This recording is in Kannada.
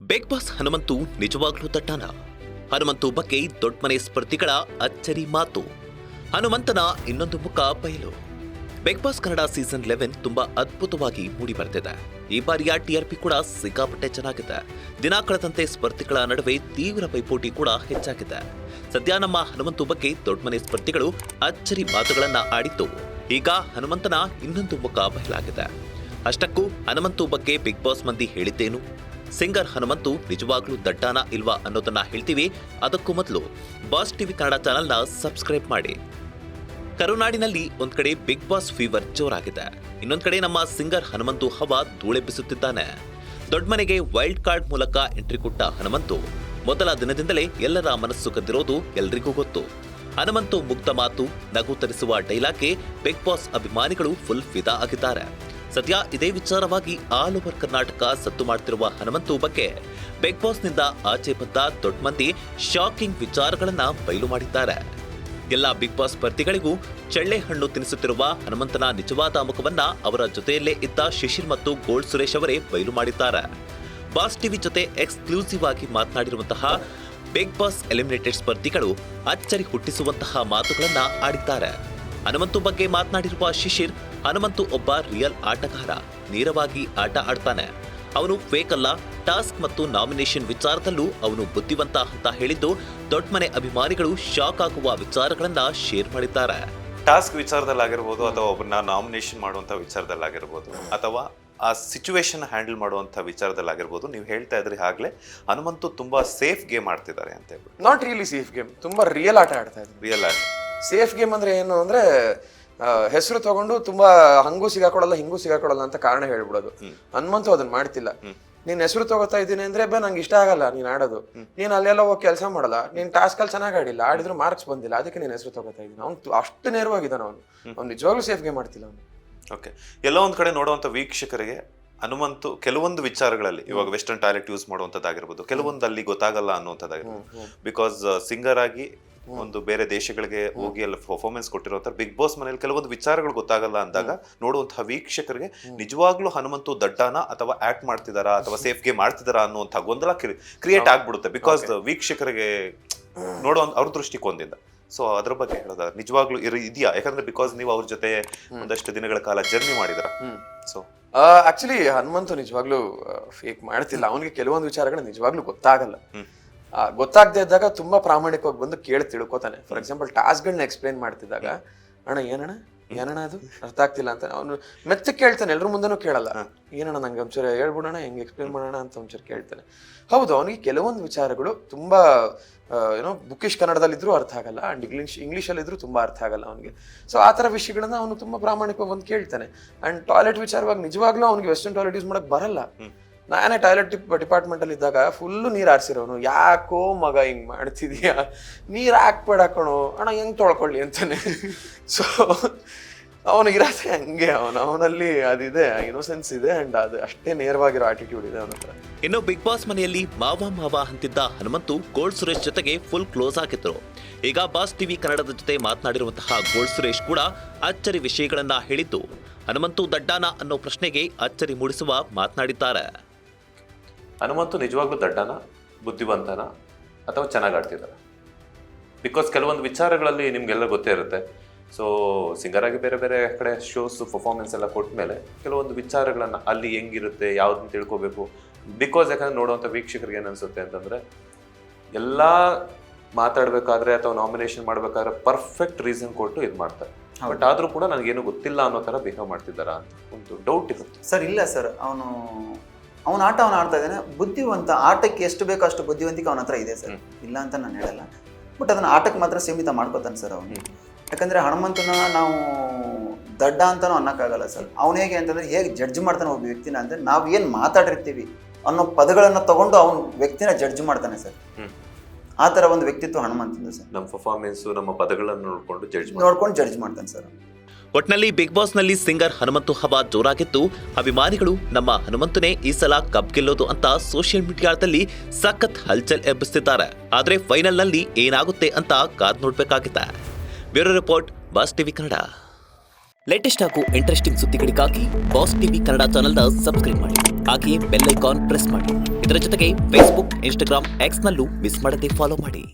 ಬಿಗ್ ಬಾಸ್ ಹನುಮಂತು ನಿಜವಾಗ್ಲೂ ದಟ್ಟಾನ? ಹನುಮಂತು ಬಗ್ಗೆ ದೊಡ್ಡ ಮನೆ ಸ್ಪರ್ಧಿಗಳ ಅಚ್ಚರಿ ಮಾತು. ಹನುಮಂತನ ಇನ್ನೊಂದು ಮುಖ ಬಯಲು. ಬಿಗ್ ಬಾಸ್ ಕನ್ನಡ ಸೀಸನ್ 11 ತುಂಬಾ ಅದ್ಭುತವಾಗಿ ಮೂಡಿ ಬರ್ತಿದೆ. ಈ ಬಾರಿಯ ಟಿಆರ್ಪಿ ಕೂಡ ಸಿಕ್ಕಾಪಟ್ಟೆ ಚೆನ್ನಾಗಿದೆ. ದಿನ ಕಳೆದಂತೆ ಸ್ಪರ್ಧಿಗಳ ನಡುವೆ ತೀವ್ರ ಪೈಪೋಟಿ ಕೂಡ ಹೆಚ್ಚಾಗಿದೆ. ಸದ್ಯ ನಮ್ಮ ಹನುಮಂತು ಬಗ್ಗೆ ದೊಡ್ಡ ಮನೆ ಸ್ಪರ್ಧಿಗಳು ಅಚ್ಚರಿ ಮಾತುಗಳನ್ನ ಆಡಿದ್ದು, ಈಗ ಹನುಮಂತನ ಇನ್ನೊಂದು ಮುಖ ಬಯಲಾಗಿದೆ. ಅಷ್ಟಕ್ಕೂ ಹನುಮಂತು ಬಗ್ಗೆ ಬಿಗ್ ಬಾಸ್ ಮಂದಿ ಹೇಳಿದ್ದೇನು? ಸಿಂಗರ್ ಹನುಮಂತು ನಿಜವಾಗ್ಲೂ ದಡ್ಡಾನ ಇಲ್ವಾ ಅನ್ನೋದನ್ನ ಹೇಳ್ತೀವಿ. ಅದಕ್ಕೂ ಮೊದಲು ಬಾಸ್ ಟಿವಿ ಕನ್ನಡ ಚಾನೆಲ್ನ ಸಬ್ಸ್ಕ್ರೈಬ್ ಮಾಡಿ. ಕರುನಾಡಿನಲ್ಲಿ ಒಂದ್ ಕಡೆ ಬಿಗ್ ಬಾಸ್ ಫೀವರ್ ಜೋರಾಗಿದೆ, ಇನ್ನೊಂದ್ ಕಡೆ ನಮ್ಮ ಸಿಂಗರ್ ಹನುಮಂತು ಹವಾ ಧೂಳೆಬ್ಬಿಸುತ್ತಿದ್ದಾನೆ. ದೊಡ್ಡ ಮನೆಗೆ ವೈಲ್ಡ್ ಕಾರ್ಡ್ ಮೂಲಕ ಎಂಟ್ರಿ ಕೊಟ್ಟ ಹನುಮಂತು ಮೊದಲ ದಿನದಿಂದಲೇ ಎಲ್ಲರ ಮನಸ್ಸು ಕದ್ದಿರೋದು ಎಲ್ರಿಗೂ ಗೊತ್ತು. ಹನುಮಂತು ಮುಗ್ಧ ಮಾತು, ನಗು ತರಿಸುವ ಡೈಲಾಗ್ಗೆ ಬಿಗ್ ಬಾಸ್ ಅಭಿಮಾನಿಗಳು ಫುಲ್ ಫಿದಾ ಆಗಿದ್ದಾರೆ. ಸದ್ಯ ಇದೇ ವಿಚಾರವಾಗಿ ಆಲ್ ಓವರ್ ಕರ್ನಾಟಕ ಸದ್ದು ಮಾಡ್ತಿರುವ ಹನುಮಂತು ಬಗ್ಗೆ ಬಿಗ್ ಬಾಸ್ನಿಂದ ಆಚೆ ಬಂದ ದೊಡ್ಡ ಮಂದಿ ಶಾಕಿಂಗ್ ವಿಚಾರಗಳನ್ನ ಬಯಲು ಮಾಡಿದ್ದಾರೆ. ಎಲ್ಲ ಬಿಗ್ ಬಾಸ್ ಸ್ಪರ್ಧಿಗಳಿಗೂ ಚಳ್ಳೆ ಹಣ್ಣು ತಿನ್ನಿಸುತ್ತಿರುವ ಹನುಮಂತನ ನಿಜವಾದ ಮುಖವನ್ನ ಅವರ ಜೊತೆಯಲ್ಲೇ ಇದ್ದ ಶಿಶಿರ್ ಮತ್ತು ಗೋಲ್ಡ್ ಸುರೇಶ್ ಅವರೇ ಬಯಲು ಮಾಡಿದ್ದಾರೆ. ಬಾಸ್ ಟಿವಿ ಜೊತೆ ಎಕ್ಸ್ಕ್ಲೂಸಿವ್ ಆಗಿ ಮಾತನಾಡಿರುವಂತಹ ಬಿಗ್ ಬಾಸ್ ಎಲಿಮಿನೇಟೆಡ್ ಸ್ಪರ್ಧಿಗಳು ಅಚ್ಚರಿ ಹುಟ್ಟಿಸುವಂತಹ ಮಾತುಗಳನ್ನ ಆಡಿದ್ದಾರೆ. ಹನುಮಂತು ಬಗ್ಗೆ ಮಾತನಾಡಿರುವ ಶಿಶಿರ್, ಹನುಮಂತು ಒಬ್ಬ ರಿಯಲ್ ಆಟಗಾರ, ನೇರವಾಗಿ ಆಟ ಆಡ್ತಾನೆ. ಅವನು ಫೇಕ್ ಅಲ್ಲ. ಟಾಸ್ಕ್ ಮತ್ತು ನಾಮಿನೇಷನ್ ವಿಚಾರದಲ್ಲೂ ಅವನು ಬುದ್ಧಿವಂತ ಅಂತ ಹೇಳಿದ್ದು ದೊಡ್ಡ ಮನೆ ಅಭಿಮಾನಿಗಳು ಶಾಕ್ ಆಗುವ ವಿಚಾರಗಳನ್ನ ಶೇರ್ ಮಾಡಿದ್ದಾರೆ. ಟಾಸ್ಕ್ ವಿಚಾರದಲ್ಲಾಗಿರ್ಬೋದು, ಅಥವಾ ಒಬ್ಬರನ್ನ ನಾಮಿನೇಷನ್ ಮಾಡುವಂಥ ವಿಚಾರದಲ್ಲಾಗಿರ್ಬೋದು, ಅಥವಾ ಆ ಸಿಚುವೇಶನ್ ಹ್ಯಾಂಡಲ್ ಮಾಡುವಂಥ ವಿಚಾರದಲ್ಲಾಗಿರ್ಬೋದು, ನೀವು ಹೇಳ್ತಾ ಇದ್ರಿ ಆಗ್ಲೇ ಹನುಮಂತು ತುಂಬಾ ಸೇಫ್ ಗೇಮ್ ಆಡ್ತಿದ್ದಾರೆ ಅಂತ ಹೇಳ್ಬಿಟ್ಟು. ನಾಟ್ ರಿಯಲಿ ಸೇಫ್ ಗೇಮ್, ತುಂಬಾ ರಿಯಲ್ ಆಟ ಆಡ್ತಾ ಇದ್ರು. ರಿಯಲ್ ಆಟ. ಸೇಫ್ ಗೇಮ್ ಅಂದ್ರೆ ಏನು ಅಂದ್ರೆ ಹೆಸರು ತಗೊಂಡು ತುಂಬಾ ಹಂಗೂ ಸಿಗಾಕೊಡಲ್ಲ ಹಿಂಗೂ ಸಿಗಾಕೊಡಲ್ಲ ಅಂತ ಕಾರಣ ಹೇಳ್ಬಿಡೋದು. ಹನುಮಂತು ಅದನ್ನ ಮಾಡ್ತಿಲ್ಲ. ನೀನ್ ಹೆಸರು ತಗೋತಾ ಇದ್ದೀನಿ ಅಂದ್ರೆ ನಂಗೆ ಇಷ್ಟ ಆಗಲ್ಲ ನೀನ್ ಆಡೋದು, ನೀನ್ ಅಲ್ಲೆಲ್ಲ ಹೋಗಿ ಕೆಲಸ ಮಾಡಲ್ಲ, ನೀನ್ ಟಾಸ್ಕ್ ಅಲ್ಲಿ ಚೆನ್ನಾಗಿ ಆಡಿಲ್ಲ, ಆಡಿದ್ರು ಮಾರ್ಕ್ಸ್ ಬಂದಿಲ್ಲ, ಅದಕ್ಕೆ ನೀನ್ ಹೆಸರು ತಗೋತಾ ಇದ್ದೀನಿ. ಅವ್ನು ಅಷ್ಟು ನೇರವಾಗಿದ್ದಾನ. ಅವ್ನು ನಿಜವಾಗ್ಲೂ ಸೇಫ್ ಗೇಮ್ ಮಾಡ್ತಿಲ್ಲ ಅವನು. ಓಕೆ, ಎಲ್ಲ ಒಂದ್ ಕಡೆ ನೋಡುವಂತ ವೀಕ್ಷಕರಿಗೆ ಹನುಮಂತು ಕೆಲವೊಂದು ವಿಚಾರಗಳಲ್ಲಿ, ಇವಾಗ ವೆಸ್ಟರ್ನ್ ಟಾಯ್ಲೆಟ್ ಯೂಸ್ ಮಾಡುವಂತದ್ದಾಗಿರ್ಬೋದು, ಕೆಲವೊಂದು ಅಲ್ಲಿ ಗೊತ್ತಾಗಲ್ಲ ಅನ್ನುವಂಥದ್ದಾಗಿರ್ಬೋದು. ಬಿಕಾಸ್ ಸಿಂಗರ್ ಆಗಿ ಒಂದು ಬೇರೆ ದೇಶಗಳಿಗೆ ಹೋಗಿ ಎಲ್ಲ ಪರ್ಫಾರ್ಮೆನ್ಸ್ ಕೊಟ್ಟಿರುವಂತ ಬಿಗ್ ಬಾಸ್ ಮನೇಲಿ ಕೆಲವೊಂದು ವಿಚಾರಗಳು ಗೊತ್ತಾಗಲ್ಲ ಅಂದಾಗ ನೋಡುವಂತಹ ವೀಕ್ಷಕರಿಗೆ ನಿಜವಾಗ್ಲೂ ಹನುಮಂತು ದಡ್ಡಾನ ಅಥವಾ ಆಕ್ಟ್ ಮಾಡ್ತಿದಾರಾ ಅಥವಾ ಸೇಫ್ ಗೇಮ್ ಮಾಡ್ತಿದಾರಾ ಅನ್ನುವಂಥ ಗೊಂದಲ ಕ್ರಿಯೇಟ್ ಆಗ್ಬಿಡುತ್ತೆ. ಬಿಕಾಸ್ ವೀಕ್ಷಕರಿಗೆ ನೋಡೋ ಅವ್ರ ದೃಷ್ಟಿಕೋನದಿಂದ. ಸೊ ಅದ್ರ ಬಗ್ಗೆ ಹೇಳೋದಾದ್ರೆ ನಿಜವಾಗ್ಲೂ ಇದೆಯಾ? ಯಾಕಂದ್ರೆ ಬಿಕಾಸ್ ನೀವು ಅವ್ರ ಜೊತೆ ಒಂದಷ್ಟು ದಿನಗಳ ಕಾಲ ಜರ್ನಿ ಮಾಡಿದಾರ. ಸೊ ಆಕ್ಚುಲಿ ಹನುಮಂತು ನಿಜವಾಗ್ಲೂ ಫೇಕ್ ಮಾಡ್ತಿಲ್ಲ. ಅವನಿಗೆ ಕೆಲವೊಂದು ವಿಚಾರಗಳು ನಿಜವಾಗ್ಲೂ ಗೊತ್ತಾಗಲ್ಲ. ಗೊತ್ತಾಗದೆ ಇದ್ದಾಗ ತುಂಬಾ ಪ್ರಾಮಾಣಿಕವಾಗಿ ಬಂದು ಕೇಳಿ ತಿಳ್ಕೊತಾನೆ. ಫಾರ್ ಎಕ್ಸಾಂಪಲ್ ಟಾಸ್ಕ್ಗಳನ್ನ ಎಕ್ಸ್ಪ್ಲೈನ್ ಮಾಡ್ತಿದ್ದಾಗ, ಅಣ್ಣ ಏನಣ್ಣ ಅದು ಅರ್ಥ ಆಗ್ತಿಲ್ಲ ಅಂತ ಅವನು ಮೆತ್ತಗೆ ಕೇಳ್ತಾನೆ. ಎಲ್ರ ಮುಂದೆನೂ ಕೇಳಲ್ಲ. ಏನಣ್ಣ ನಂಗೆ ಒಂಚೂರು ಹೇಳ್ಬಿಡೋಣ, ಹೆಂಗೆ ಎಕ್ಸ್ಪ್ಲೈನ್ ಮಾಡೋಣ ಅಂತ ಒಂಚೂರು ಕೇಳ್ತಾನೆ. ಹೌದು, ಅವನಿಗೆ ಕೆಲವೊಂದು ವಿಚಾರಗಳು ತುಂಬಾ ಬುಕ್ಕಿಶ್ ಕನ್ನಡದಲ್ಲಿದ್ರು ಅರ್ಥ ಆಗಲ್ಲ, ಅಂಡ್ ಇಂಗ್ಲೀಷಲ್ಲಿದ್ರು ತುಂಬಾ ಅರ್ಥ ಆಗಲ್ಲ ಅವನಿಗೆ. ಸೊ ಆ ಥರ ವಿಷಯಗಳನ್ನ ಅವನು ತುಂಬಾ ಪ್ರಾಮಾಣಿಕವಾಗಿ ಬಂದು ಕೇಳ್ತಾನೆ. ಅಂಡ್ ಟಾಯ್ಲೆಟ್ ವಿಚಾರವಾಗಿ ನಿಜವಾಗ್ಲೂ ಅವನಿಗೆ ವೆಸ್ಟರ್ನ್ ಟಾಯ್ಲೆಟ್ ಯೂಸ್ ಮಾಡಕ್ ಬರಲ್ಲ. ನಾನೇ ಟಾಯ್ಲೆಟ್ ಡಿಪಾರ್ಟ್ಮೆಂಟ್ ಅಲ್ಲಿ ಇದ್ದಾಗ ಫುಲ್ಲು ನೀರು ಆರಿಸಿರೋನು. ಯಾಕೋ ಮಗ ಹಿಂಗ್ ಮಾಡ್ತಿದ್ಯಾ, ನೀರು ಹಾಕ್ಬೇಡ ಕಣೋ, ಅಣ್ಣ ಹೆಂಗ್ ತೊಳ್ಕೊಳ್ಳಿ ಅಂತಾನೆ. ಸೊ ಅವನಿಗಿರತ್ತೆ ಹಂಗೆ, ಅವನಲ್ಲಿ ಅದಿದೆ, ಇನ್ನೋಸೆನ್ಸ್ ಇದೆ, ಅಂಡ್ ಅದು ಅಷ್ಟೇ ನೇರವಾಗಿರೋ ಆಟಿಟ್ಯೂಡ್ ಇದೆ ಅವನ ಹತ್ರ. ಇನ್ನು ಬಿಗ್ ಬಾಸ್ ಮನೆಯಲ್ಲಿ ಮಾವ ಅಂತಿದ್ದ ಹನುಮಂತು ಗೋಲ್ಡ್ ಸುರೇಶ್ ಜೊತೆಗೆ ಫುಲ್ ಕ್ಲೋಸ್ ಆಗಿದ್ರು. ಈಗ ಬಾಸ್ ಟಿವಿ ಕನ್ನಡದ ಜೊತೆ ಮಾತನಾಡಿರುವಂತಹ ಗೋಲ್ಡ್ ಸುರೇಶ್ ಕೂಡ ಅಚ್ಚರಿ ವಿಷಯಗಳನ್ನ ಹೇಳಿದ್ದು, ಹನುಮಂತು ದಡ್ಡಾನ ಅನ್ನೋ ಪ್ರಶ್ನೆಗೆ ಅಚ್ಚರಿ ಮೂಡಿಸುವ ಮಾತನಾಡಿದ್ದಾರೆ. ಹನುಮಂತು ನಿಜವಾಗ್ಲೂ ದಡ್ಡನ, ಬುದ್ಧಿವಂತನ, ಅಥವಾ ಚೆನ್ನಾಗಿ ಆಡ್ತಿದ್ದಾರೆ? ಬಿಕಾಸ್ ಕೆಲವೊಂದು ವಿಚಾರಗಳಲ್ಲಿ ನಿಮ್ಗೆಲ್ಲ ಗೊತ್ತೇ ಇರುತ್ತೆ. ಸೊ ಸಿಂಗರ್ ಆಗಿ ಬೇರೆ ಬೇರೆ ಕಡೆ ಶೋಸ್ ಪರ್ಫಾರ್ಮೆನ್ಸ್ ಎಲ್ಲ ಕೊಟ್ಟ ಮೇಲೆ ಕೆಲವೊಂದು ವಿಚಾರಗಳನ್ನು ಅಲ್ಲಿ ಹೆಂಗಿರುತ್ತೆ, ಯಾವ್ದನ್ನ ತಿಳ್ಕೊಬೇಕು. ಬಿಕಾಸ್ ಯಾಕಂದ್ರೆ ನೋಡುವಂಥ ವೀಕ್ಷಕರಿಗೆ ಏನನ್ಸುತ್ತೆ ಅಂತಂದ್ರೆ, ಎಲ್ಲ ಮಾತಾಡ್ಬೇಕಾದ್ರೆ ಅಥವಾ ನಾಮಿನೇಷನ್ ಮಾಡ್ಬೇಕಾದ್ರೆ ಪರ್ಫೆಕ್ಟ್ ರೀಸನ್ ಕೊಟ್ಟು ಇದು ಮಾಡ್ತಾರೆ. ಬಟ್ ಆದ್ರೂ ಕೂಡ ನನಗೇನು ಗೊತ್ತಿಲ್ಲ ಅನ್ನೋ ಥರ ಬಿಹೇವ್ ಮಾಡ್ತಿದ್ದಾರಾ ಅಂತ ಒಂದು ಡೌಟ್ ಇರುತ್ತೆ. ಸರ್ ಇಲ್ಲ ಸರ್, ಅವನ ಆಟ ಆಡ್ತಾ ಇದ್ದಾನೆ. ಬುದ್ಧಿವಂತ, ಆಟಕ್ಕೆ ಎಷ್ಟು ಬೇಕೋ ಅಷ್ಟು ಬುದ್ಧಿವಂತಿಕೆ ಅವನ ಹತ್ರ ಇದೆ ಸರ್, ಇಲ್ಲ ಅಂತ ನಾನು ಹೇಳಲ್ಲ. ಬಟ್ ಅದನ್ನ ಆಟಕ್ಕೆ ಮಾತ್ರ ಸೀಮಿತ ಮಾಡ್ಕೋತಾನೆ ಸರ್ ಅವನು. ಯಾಕಂದ್ರೆ ಹನುಮಂತನ ನಾವು ದಡ್ಡ ಅಂತಾನೂ ಅನ್ನಕ್ಕಾಗಲ್ಲ ಸರ್. ಅವನು ಹೇಗೆ ಅಂತಂದ್ರೆ, ಹೇಗೆ ಜಡ್ಜ್ ಮಾಡ್ತಾನೆ ಒಬ್ಬ ವ್ಯಕ್ತಿನ ಅಂದ್ರೆ, ನಾವು ಏನು ಮಾತಾಡಿರ್ತೀವಿ ಅನ್ನೋ ಪದಗಳನ್ನ ತಗೊಂಡು ಅವನ ವ್ಯಕ್ತಿನ ಜಡ್ಜ್ ಮಾಡ್ತಾನೆ ಸರ್. ಆ ಥರ ಒಂದು ವ್ಯಕ್ತಿತ್ವ ಹನುಮಂತಂದು ಸರ್. ನಮ್ಮ ಪರ್ಫಾರ್ಮೆನ್ಸ್, ನಮ್ಮ ಪದಗಳನ್ನು ನೋಡ್ಕೊಂಡು ಜಡ್ಜ್ ಮಾಡ್ತಾನೆ ಸರ್. ಒಟ್ನಲ್ಲಿ ಬಿಗ್ ಬಾಸ್ ನಲ್ಲಿ ಸಿಂಗರ್ ಹನುಮಂತು ಹವಾ ಜೋರಾಗಿದ್ದು, ಅಭಿಮಾನಿಗಳು ನಮ್ಮ ಹನುಮಂತನೇ ಈ ಸಲ ಕಪ್ ಗೆಲ್ಲೋದು ಅಂತ ಸೋಷಿಯಲ್ ಮೀಡಿಯಾದಲ್ಲಿ ಸಖತ್ ಹಲ್ಚಲ್ ಎಬ್ಬಿಸುತ್ತಿದ್ದಾರೆ. ಆದ್ರೆ ಫೈನಲ್ ನಲ್ಲಿ ಏನಾಗುತ್ತೆ ಅಂತ ಕಾದ್ ನೋಡ್ಬೇಕಾಗಿದೆ. Bureau report, Boss TV Kannada. Latest ಹಾಗೂ ಇಂಟ್ರೆಸ್ಟಿಂಗ್ ಸುದ್ದಿಗಳಿಗಾಗಿ ಬಾಸ್ ಟಿವಿ ಕನ್ನಡ ಚಾನೆಲ್ನ ಸಬ್ಸ್ಕ್ರೈಬ್ ಮಾಡಿ. ಹಾಗೆಯೇ ಬೆಲ್ ಐಕಾನ್ ಪ್ರೆಸ್ ಮಾಡಿ. ಇದರ ಜೊತೆಗೆ ಫೇಸ್ಬುಕ್, ಇನ್ಸ್ಟಾಗ್ರಾಮ್, ಎಕ್ಸ್ನಲ್ಲೂ ಮಿಸ್ ಮಾಡದೆ ಫಾಲೋ ಮಾಡಿ.